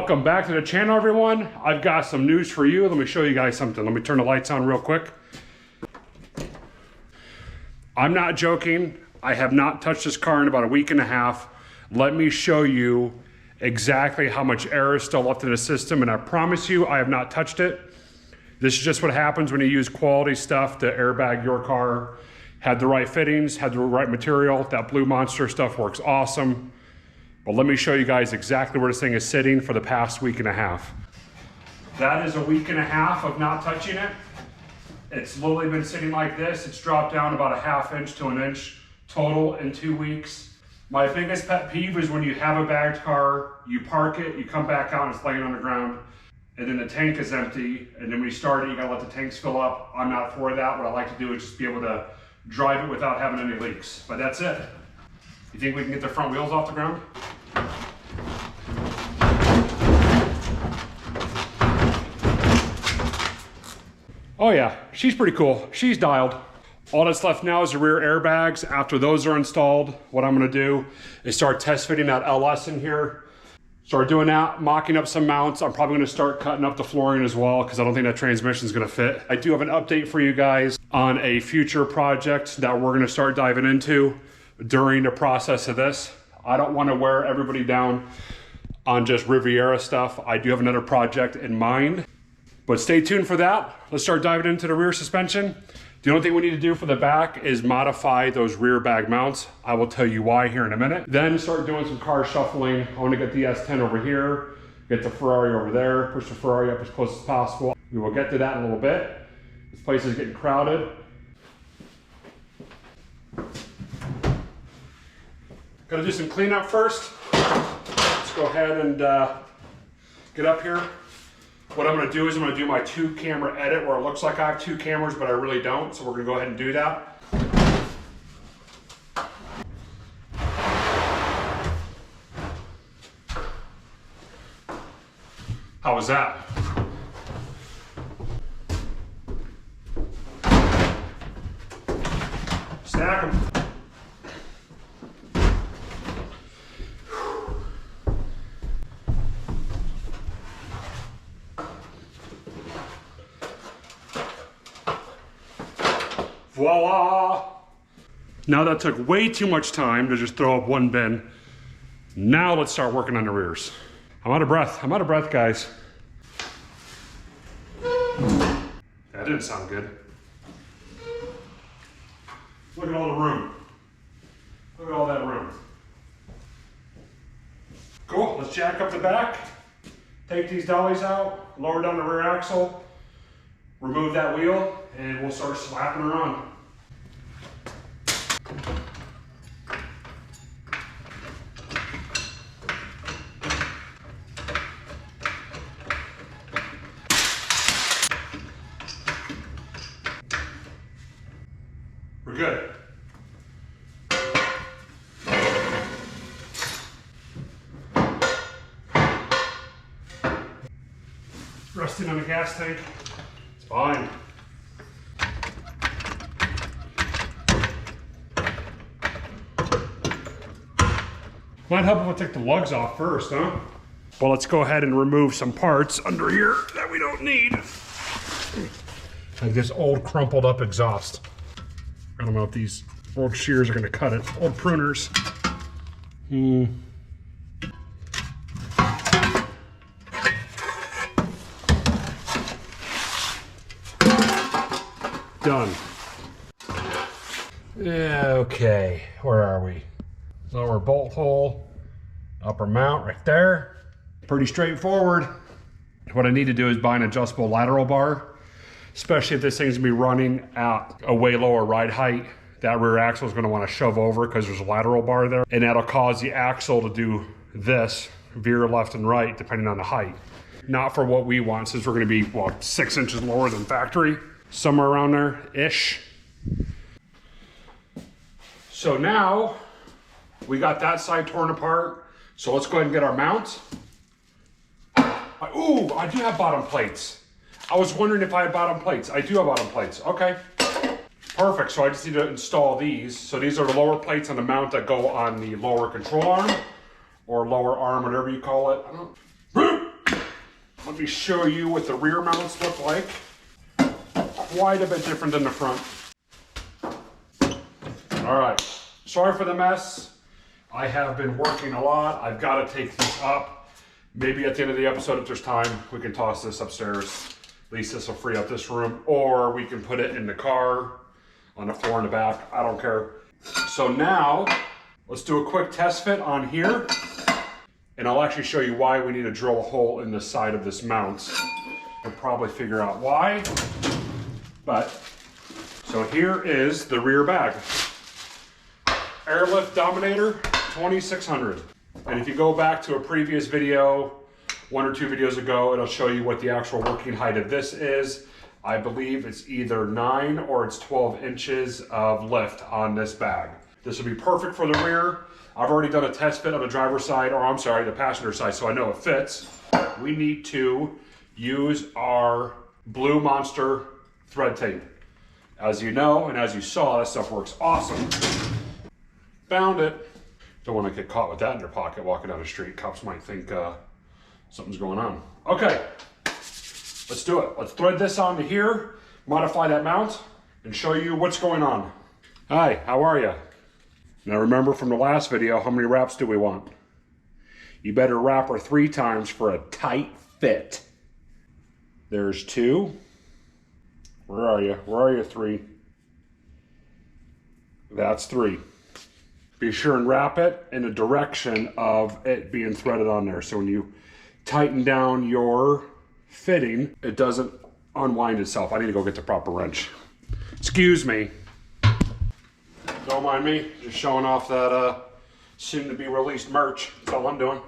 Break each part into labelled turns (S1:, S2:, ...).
S1: Welcome back to the channel, everyone. I've got some news for you. Let me show you guys something. Let me turn the lights on real quick. I'm not joking. I have not touched this car in about a week and a half. Let me show you exactly how much air is still left in the system, and I promise you I have not touched it. This is just what happens when you use quality stuff to airbag your car. Had the right fittings, had the right material. That Blue Monster stuff works awesome. But let me show you guys exactly where this thing is sitting for the past week and a half. That is a week and a half of not touching it. It's literally been sitting like this. It's dropped down about a ½ inch to an inch total in 2 weeks. My biggest pet peeve is when you have a bagged car, you park it, you come back out and it's laying on the ground, and then the tank is empty, and then when you start it, you gotta let the tanks fill up. I'm not for that. What I like to do is just be able to drive it without having any leaks, but that's it. You think we can get the front wheels off the ground? Oh yeah, she's pretty cool. She's dialed. All that's left now is the rear airbags. After those are installed, what I'm gonna do is start test fitting that LS in here. Start doing that, mocking up some mounts. I'm probably gonna start cutting up the flooring as well because I don't think that transmission is gonna fit. I do have an update for you guys on a future project that we're gonna start diving into during the process of this. I don't wanna wear everybody down on just Riviera stuff. I do have another project in mind, but stay tuned for that. Let's start diving into the rear suspension. The only thing we need to do for the back is modify those rear bag mounts. I will tell you why here in a minute. Then start doing some car shuffling. I want to get the S10 over here, get the Ferrari over there, push the Ferrari up as close as possible. We will get to that in a little bit. This place is getting crowded. Gotta do some cleanup first. Let's go ahead and get up here. What I'm gonna do is I'm gonna do my 2-camera edit where it looks like I have 2 cameras, but I really don't. So we're gonna go ahead and do that. How was that? Stack them. Voila! Now that took way too much time to just throw up one bin. Now let's start working on the rears. I'm out of breath. I'm out of breath, guys. That didn't sound good. Look at all the room. Look at all that room. Cool, let's jack up the back. Take these dollies out, lower down the rear axle, remove that wheel, and we'll start slapping her on. We're good. Resting on the gas tank. It's fine. Might help if I take the lugs off first, huh? Well, let's go ahead and remove some parts under here that we don't need. Like this old crumpled up exhaust. I don't know if these old shears are gonna cut it. Old pruners. Done. Okay, where are we? Lower bolt hole, upper mount right there. Pretty straightforward. What I need to do is buy an adjustable lateral bar, especially if this thing's gonna be running at a way lower ride height. That rear axle is gonna wanna shove over because there's a lateral bar there, and that'll cause the axle to do this, veer left and right, depending on the height. Not for what we want, since we're gonna be, well, 6 inches lower than factory, somewhere around there-ish. So now, we got that side torn apart, so let's go ahead and get our mounts. Ooh, I do have bottom plates. I was wondering if I had bottom plates. I do have bottom plates, okay. Perfect, so I just need to install these. So these are the lower plates on the mount that go on the lower control arm, or lower arm, whatever you call it. Let me show you what the rear mounts look like. Quite a bit different than the front. All right, sorry for the mess. I have been working a lot. I've got to take this up. Maybe at the end of the episode, if there's time, we can toss this upstairs. At least this will free up this room, or we can put it in the car on the floor in the back. I don't care. So now, let's do a quick test fit on here, and I'll actually show you why we need to drill a hole in the side of this mount. You'll probably figure out why, but, so here is the rear bag. Airlift Dominator 2600. And if you go back to a previous video, 1 or 2 videos ago, it'll show you what the actual working height of this is. I believe it's either 9 or it's 12 inches of lift on this bag. This will be perfect for the rear. I've already done a test fit on the driver's side, or I'm sorry, the passenger side, so I know it fits. We need to use our Blue Monster thread tape. As you know, and as you saw, that stuff works awesome. Found it. Don't want to get caught with that in your pocket walking down the street. Cops might think something's going on. Okay, let's do it. Let's thread this onto here, modify that mount, and show you what's going on. Hi, how are you? Now remember from the last video, how many wraps do we want? You better wrap her 3 times for a tight fit. There's 2. Where are you? Where are you, 3? That's 3. Be sure and wrap it in the direction of it being threaded on there. So when you tighten down your fitting, it doesn't unwind itself. I need to go get the proper wrench. Excuse me. Don't mind me, just showing off that soon to be released merch. That's all I'm doing.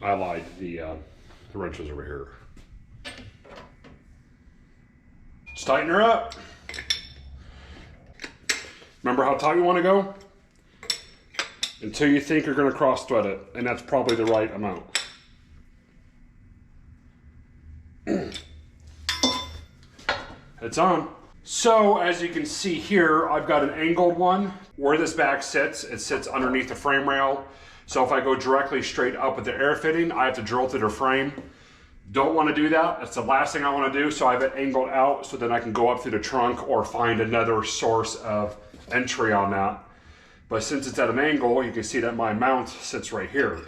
S1: I lied, the wrench was over here. Just tighten her up. Remember how tight you want to go? Until you think you're going to cross thread it, and that's probably the right amount. It's on. So as you can see here, I've got an angled one. Where this bag sits, it sits underneath the frame rail. So if I go directly straight up with the air fitting, I have to drill through the frame. Don't want to do that. That's the last thing I want to do. So I have it angled out so then I can go up through the trunk or find another source of entry on that. But since it's at an angle, you can see that my mount sits right here.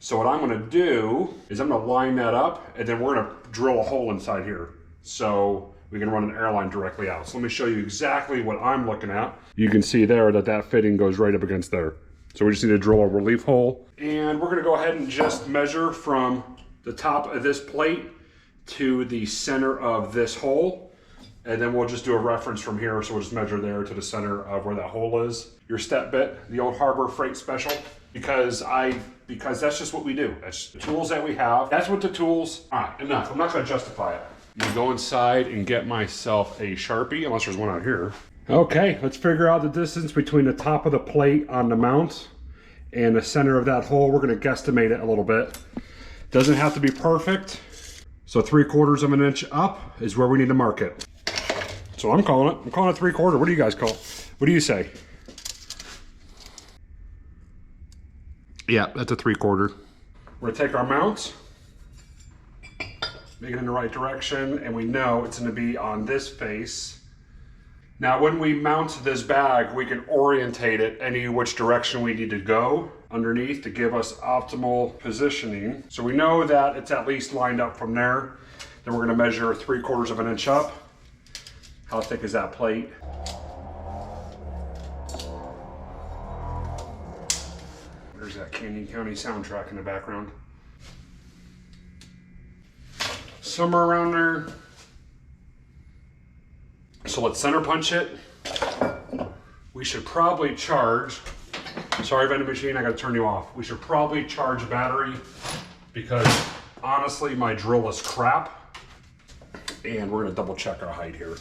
S1: So what I'm going to do is I'm going to line that up, and then we're going to drill a hole inside here so we can run an airline directly out. So let me show you exactly what I'm looking at. You can see there that that fitting goes right up against there. So we just need to drill a relief hole, and we're going to go ahead and just measure from the top of this plate to the center of this hole, and then we'll just do a reference from here. So we'll just measure there to the center of where that hole is. Your step bit, the old Harbor Freight Special, because that's just what we do. That's the tools that we have. That's what the tools. All right, enough. I'm not going to justify it. I'm going to go inside and get myself a Sharpie, unless there's one out here. Okay, let's figure out the distance between the top of the plate on the mount and the center of that hole. We're going to guesstimate it a little bit. Doesn't have to be perfect. So 3/4 of an inch up is where we need to mark it. So I'm calling it. I'm calling it 3/4. What do you guys call it? What do you say? Yeah, that's a 3/4. We're gonna take our mounts, make it in the right direction, and we know it's gonna be on this face. Now, when we mount this bag, we can orientate it any which direction we need to go underneath to give us optimal positioning. So we know that it's at least lined up from there. Then we're gonna measure 3/4 of an inch up. How thick is that plate? There's that Canyon County soundtrack in the background. Somewhere around there. So let's center punch it. We should probably charge. Sorry, vending machine, I gotta turn you off. We should probably charge battery because honestly, my drill is crap. And we're gonna double check our height here.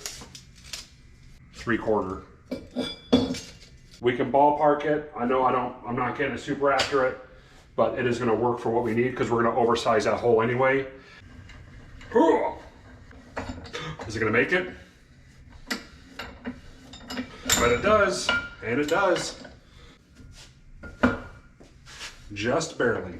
S1: 3/4. We can ballpark it. I know I'm not getting it super accurate, but it is gonna work for what we need because we're gonna oversize that hole anyway. Is it gonna make it? But it does, and it does. just barely.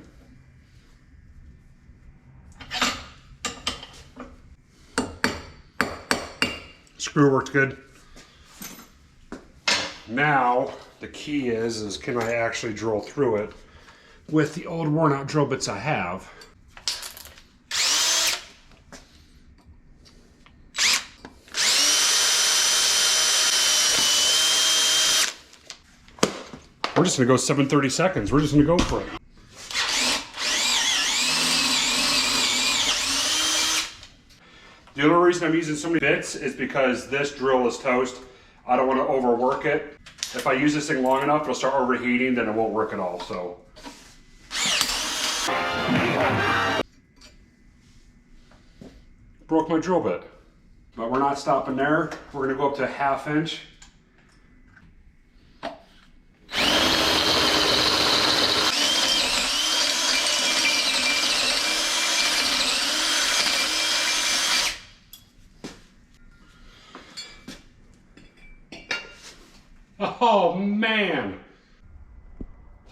S1: Screw worked good. Now, the key is can I actually drill through it with the old worn out drill bits I have. We're just gonna go 7:30 seconds. We're just gonna go for it. The only reason I'm using so many bits is because this drill is toast. I don't want to overwork it. If I use this thing long enough, it'll start overheating, then it won't work at all, so. Broke my drill bit. But we're not stopping there. We're gonna go up to 1/2 inch. Oh man!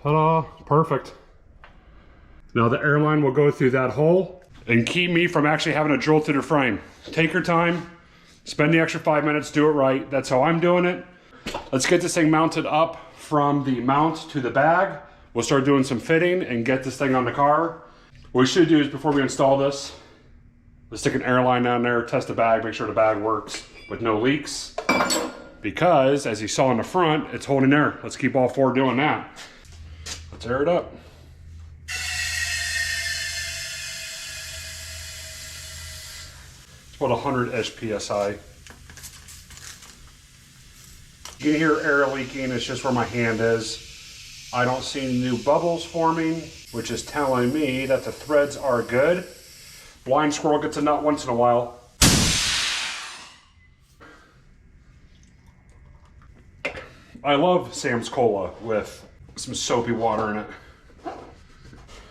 S1: Ta-da! Perfect. Now the airline will go through that hole and keep me from actually having to drill through the frame. Take your time, spend the extra 5 minutes, do it right. That's how I'm doing it. Let's get this thing mounted up from the mount to the bag. We'll start doing some fitting and get this thing on the car. What we should do is before we install this, let's stick an airline down there, test the bag, make sure the bag works with no leaks. Because, as you saw in the front, it's holding air. Let's keep all 4 doing that. Let's air it up. It's about 100-ish PSI. You can hear air leaking, it's just where my hand is. I don't see new bubbles forming, which is telling me that the threads are good. Blind squirrel gets a nut once in a while. I love Sam's Cola with some soapy water in it.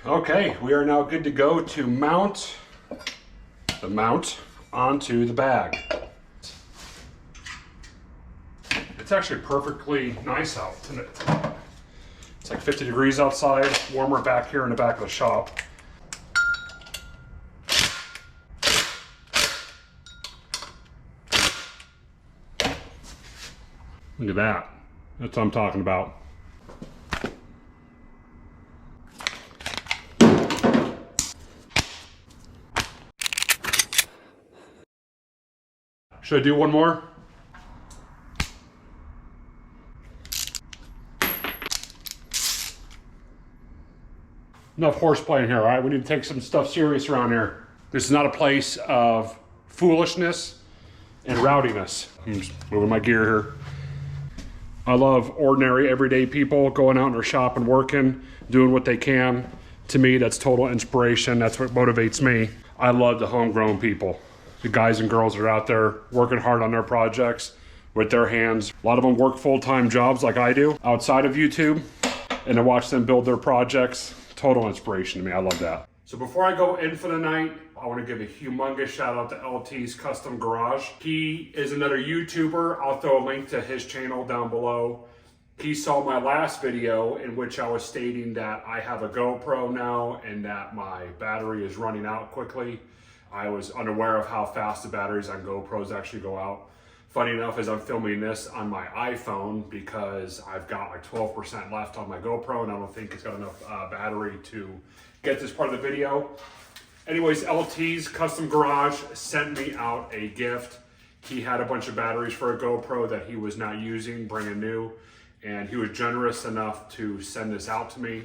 S1: Okay, we are now good to go to mount the mount onto the bag. It's actually perfectly nice out, isn't it? It's like 50 degrees outside, warmer back here in the back of the shop. Look at that. That's what I'm talking about. Should I do one more? Enough horseplay in here, all right? We need to take some stuff serious around here. This is not a place of foolishness and rowdiness. I'm just moving my gear here. I love ordinary, everyday people going out in their shop and working, doing what they can. To me, that's total inspiration. That's what motivates me. I love the homegrown people. The guys and girls that are out there working hard on their projects with their hands. A lot of them work full-time jobs like I do outside of YouTube, and to watch them build their projects, total inspiration to me. I love that. So before I go in for the night, I want to give a humongous shout out to LTs Custom Garage. He is another YouTuber. I'll throw a link to his channel down below. He saw my last video in which I was stating that I have a GoPro now and that my battery is running out quickly. I was unaware of how fast the batteries on GoPros actually go out. Funny enough, as I'm filming this on my iPhone because I've got like 12% left on my GoPro and I don't think it's got enough battery to get this part of the video. Anyways, LT's Custom Garage sent me out a gift. He had a bunch of batteries for a GoPro that he was not using, brand new, and he was generous enough to send this out to me.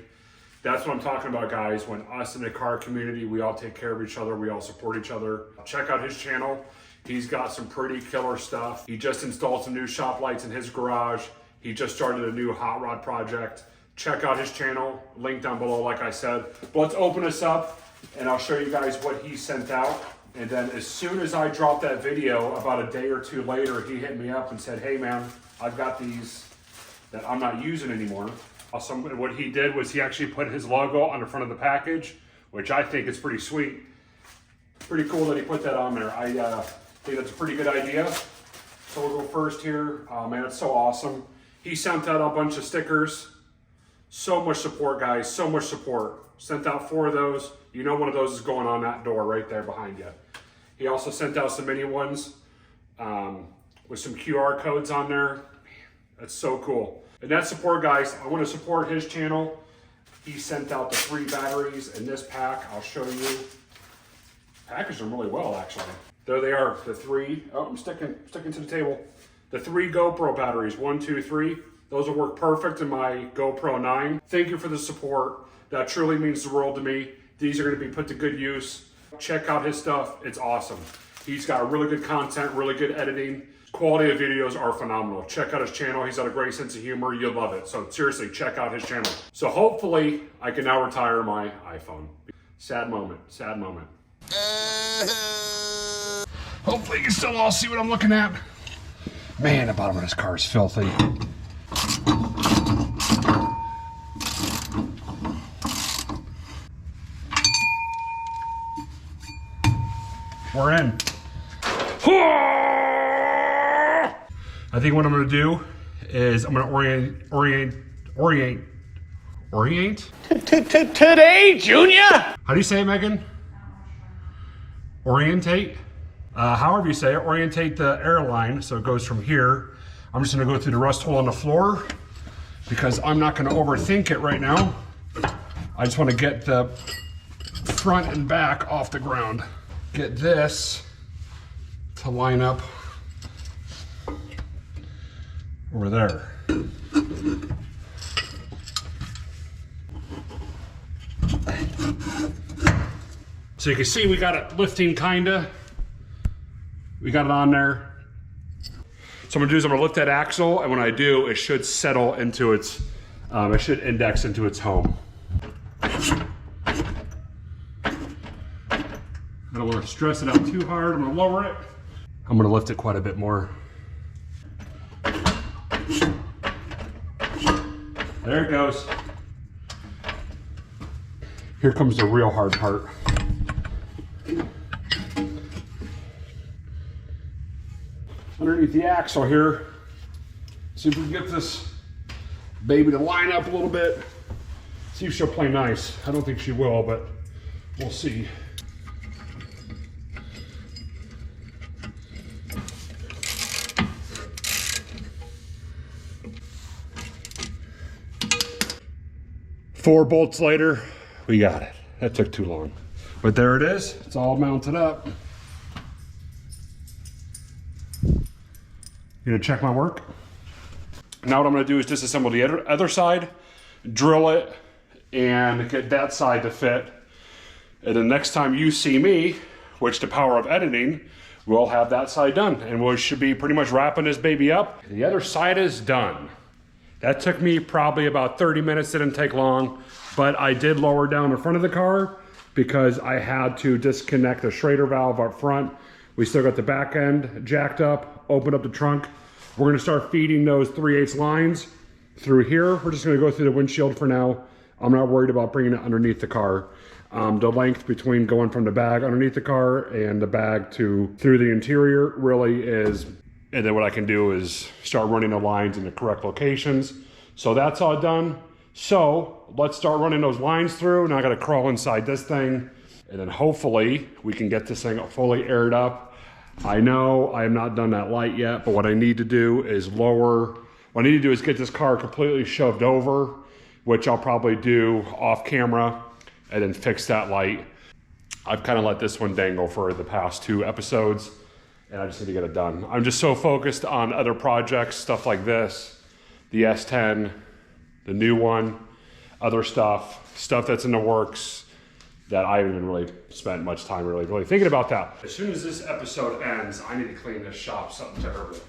S1: That's what I'm talking about, guys. When us in the car community, we all take care of each other, we all support each other. Check out his channel. He's got some pretty killer stuff. He just installed some new shop lights in his garage. He just started a new hot rod project. Check out his channel, link down below, like I said. But let's open this up and I'll show you guys what he sent out. And then as soon as I dropped that video, about a day or two later, he hit me up and said, hey man, I've got these that I'm not using anymore. Awesome. What he did was he actually put his logo on the front of the package, which I think is pretty sweet. Pretty cool that he put that on there. I think that's a pretty good idea. So we'll go first here. Oh man, it's so awesome. He sent out a bunch of stickers. So much support, guys, so much support. Sent out 4 of those. You know one of those is going on that door right there behind you. He also sent out some mini ones with some QR codes on there. Man, that's so cool. And that support, guys, I want to support his channel. He sent out the 3 batteries in this pack. I'll show you. Packaged them really well, actually. There they are, the 3. Oh, I'm sticking to the table. The 3 GoPro batteries, 1, 2, 3. Those will work perfect in my GoPro 9. Thank you for the support. That truly means the world to me. These are going to be put to good use. Check out his stuff. It's awesome. He's got really good content, really good editing. Quality of videos are phenomenal. Check out his channel. He's got a great sense of humor. You'll love it. So seriously, check out his channel. So hopefully I can now retire my iPhone. Sad moment, sad moment. Hopefully you can still all see what I'm looking at. Man, the bottom of this car is filthy. We're in. I think what I'm gonna do is I'm gonna orient.
S2: Today, Junior?
S1: How do you say it, Megan? Orientate? However you say it, orientate the airline so it goes from here. I'm just gonna go through the rust hole on the floor because I'm not gonna overthink it right now. I just wanna get the front and back off the ground. Get this to line up over there. So you can see we got it lifting kinda. We got it on there. So I'm gonna do is I'm gonna lift that axle, and when I do, it should settle into its, it should index into its home. I don't want to stress it out too hard. I'm going to lower it. I'm going to lift it quite a bit more. There it goes. Here comes the real hard part. Underneath the axle here, see if we can get this baby to line up a little bit. See if she'll play nice. I don't think she will, but we'll see. Four bolts later, we got it. That took too long. But there it is. It's all mounted up. You gonna check my work? Now what I'm gonna do is disassemble the other side, drill it, and get that side to fit. And then next time you see me, which the power of editing, we'll have that side done. And we should be pretty much wrapping this baby up. The other side is done. That took me probably about 30 minutes, didn't take long, but I did lower down the front of the car because I had to disconnect the Schrader valve up front. We still got the back end jacked up, open up the trunk. We're gonna start feeding those 3/8 lines through here. We're just gonna go through the windshield for now. I'm not worried about bringing it underneath the car. The length between going from the bag underneath the car and the bag to through the interior really is, and then what I can do is start running the lines in the correct locations. So that's all done. So let's start running those lines through. Now I gotta crawl inside this thing, and then hopefully we can get this thing fully aired up. I know I have not done that light yet, but what I need to do is what I need to do is get this car completely shoved over, which I'll probably do off camera, and then fix that light. I've kind of let this one dangle for the past 2 episodes, and I just need to get it done. I'm just so focused on other projects, stuff like this, the S10, the new one, other stuff that's in the works, that I haven't even really spent much time really thinking about that. As soon as this episode ends, I need to clean this shop something terrible.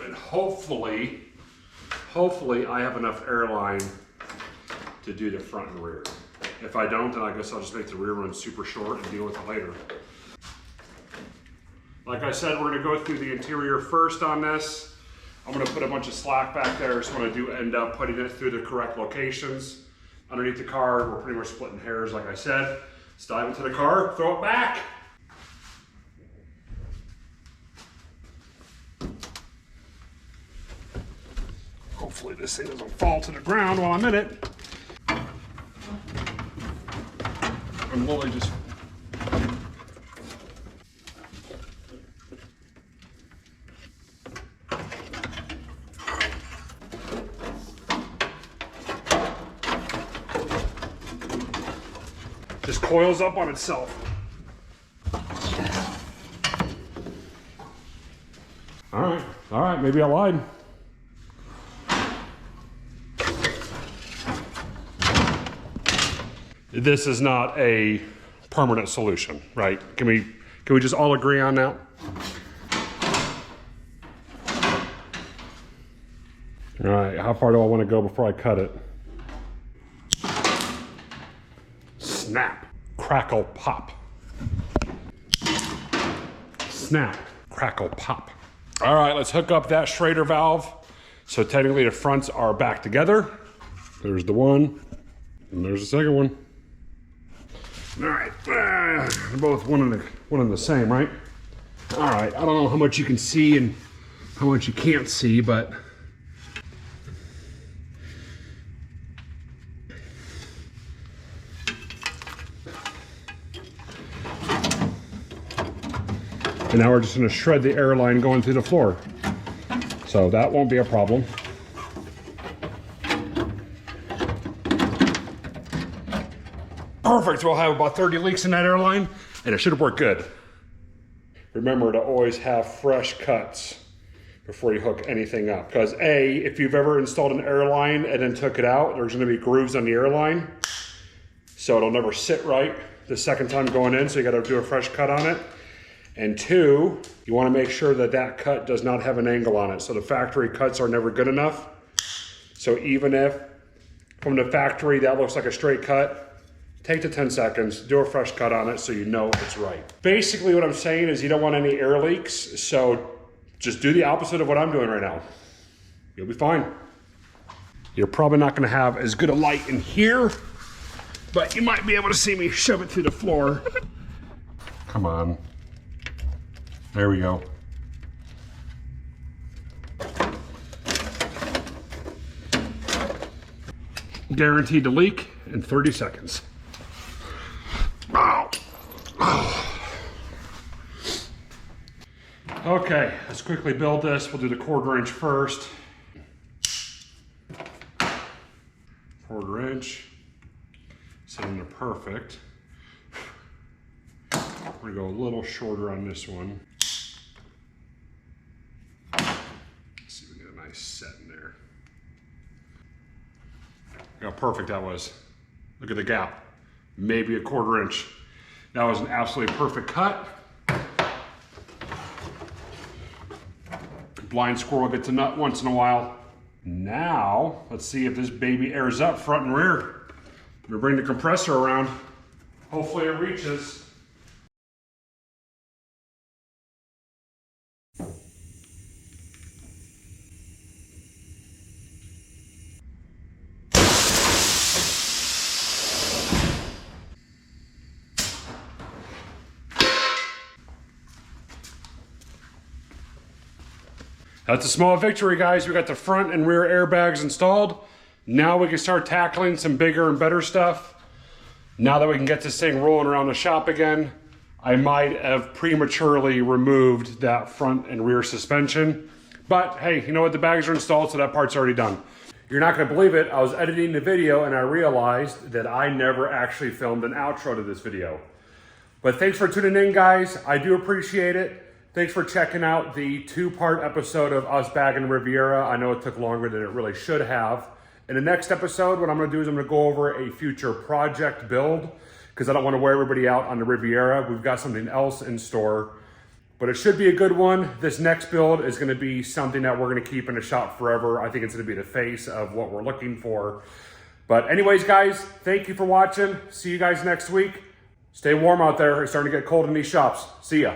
S1: And hopefully I have enough airline to do the front and rear. If I don't, then I guess I'll just make the rear one super short and deal with it later. Like I said, we're gonna go through the interior first on this. I'm gonna put a bunch of slack back there, so when I do end up putting it through the correct locations underneath the car, we're pretty much splitting hairs, like I said. Let's dive into the car, throw it back. Hopefully this thing doesn't fall to the ground while I'm in it. I'm literally just... just coils up on itself. All right, maybe I lied. This is not a permanent solution, right? Can we just all agree on that? All right, how far do I want to go before I cut it? Snap, crackle, pop. Snap, crackle, pop. All right, let's hook up that Schrader valve. So technically the fronts are back together. There's the one, and there's the second one. All right, they're both one and the same, right? All right, I don't know how much you can see and how much you can't see, but and now we're just gonna shred the airline going through the floor. So that won't be a problem. Perfect, we'll have about 30 leaks in that airline and it should work good. Remember to always have fresh cuts before you hook anything up. Because A, if you've ever installed an airline and then took it out, there's gonna be grooves on the airline. So it'll never sit right the second time going in, so you gotta do a fresh cut on it. And two, you wanna make sure that that cut does not have an angle on it. So the factory cuts are never good enough. So even if from the factory that looks like a straight cut, take the 10 seconds, do a fresh cut on it so you know it's right. Basically what I'm saying is you don't want any air leaks, so just do the opposite of what I'm doing right now. You'll be fine. You're probably not gonna have as good a light in here, but you might be able to see me shove it through the floor. Come on. There we go. Guaranteed to leak in 30 seconds. Okay, let's quickly build this. We'll do the 1/4 inch first. 1/4 inch. Setting it perfect. We're gonna go a little shorter on this one. Let's see if we get a nice set in there. Look how perfect that was. Look at the gap. Maybe a 1/4 inch. That was an absolutely perfect cut. Blind squirrel gets a nut once in a while. Now, let's see if this baby airs up front and rear. I'm gonna bring the compressor around. Hopefully it reaches. That's a small victory, guys. We got the front and rear airbags installed. Now we can start tackling some bigger and better stuff. Now that we can get this thing rolling around the shop again, I might have prematurely removed that front and rear suspension. But hey, you know what? The bags are installed, so that part's already done. You're not gonna believe it. I was editing the video and I realized that I never actually filmed an outro to this video. But thanks for tuning in, guys. I do appreciate it. Thanks for checking out the 2-part episode of us bagging Riviera. I know it took longer than it really should have. In the next episode, what I'm gonna do is I'm gonna go over a future project build because I don't wanna wear everybody out on the Riviera. We've got something else in store, but it should be a good one. This next build is gonna be something that we're gonna keep in the shop forever. I think it's gonna be the face of what we're looking for. But anyways, guys, thank you for watching. See you guys next week. Stay warm out there. It's starting to get cold in these shops. See ya.